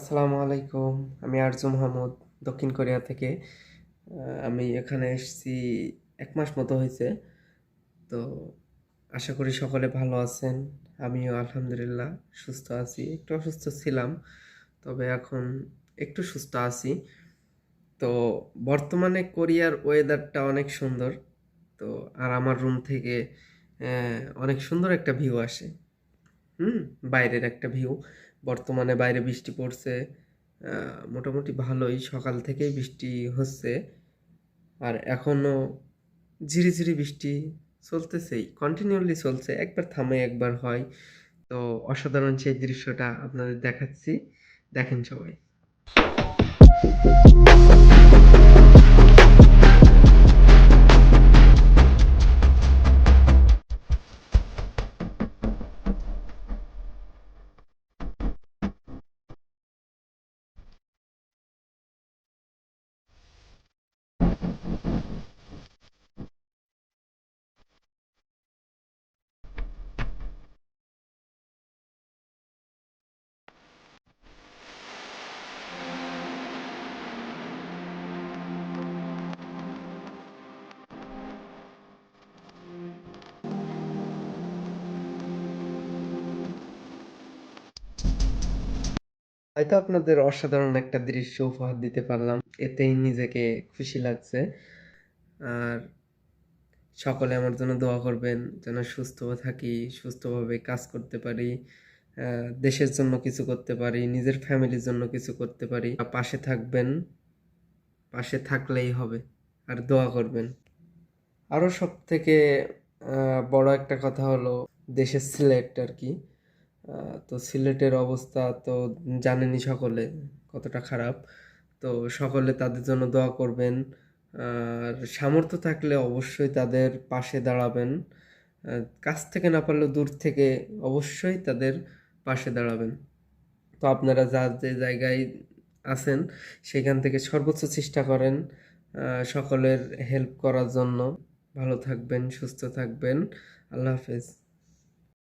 আসসালামু আলাইকুম। আমি আরজু মাহমুদ, দক্ষিণ কোরিয়া থেকে। আমি এখানে এসেছি ১ মাস মতো হয়েছে। তো আশা করি সকলে ভালো আছেন। আমিও আলহামদুলিল্লাহ সুস্থ আছি। একটু অসুস্থ ছিলাম, তবে এখন একটু সুস্থ আছি। তো বর্তমানে কোরিয়ার ওয়েদারটা অনেক সুন্দর। তো আর আমার রুম থেকে অনেক সুন্দর একটা ভিউ আসে। হুম, বাইরের একটা ভিউ। বর্তমানে বাইরে বৃষ্টি পড়ছে। মোটামুটি ভালোই, সকাল থেকেই বৃষ্টি হচ্ছে। আর এখনো ঝিরিঝিরি বৃষ্টি চলতেছেই, কন্টিনিউয়াসলি চলছে, একবার থামে একবার হয়। তো অসাধারণ সেই দৃশ্যটা আপনাদের দেখাচ্ছি, দেখেন সবাই। হয়তো আপনাদের অসাধারণ একটা দৃশ্য উপহার দিতে পারলাম, এতেই নিজেকে খুশি লাগছে। আর সকলে আমার জন্য দোয়া করবেন যেন সুস্থ থাকি, সুস্থভাবে কাজ করতে পারি, দেশের জন্য কিছু করতে পারি, নিজের ফ্যামিলির জন্য কিছু করতে পারি। পাশে থাকবেন, পাশে থাকলেই হবে। আর দোয়া করবেন। আরও সব থেকে বড় একটা কথা হলো দেশের সিলেট আর কি। তো সিলেটের অবস্থা তো জানেনই সকলে কতটা খারাপ। তো সকলে তাদের জন্য দোয়া করবেন। আর সামর্থ্য থাকলে অবশ্যই তাদের পাশে দাঁড়াবেন। কাছ থেকে না পারলেও দূর থেকে অবশ্যই তাদের পাশে দাঁড়াবেন। তো আপনারা যার যে জায়গায় আছেন সেখান থেকে সর্বোচ্চ চেষ্টা করেন সকলের হেল্প করার জন্য। ভালো থাকবেন, সুস্থ থাকবেন। আল্লাহ হাফেজ।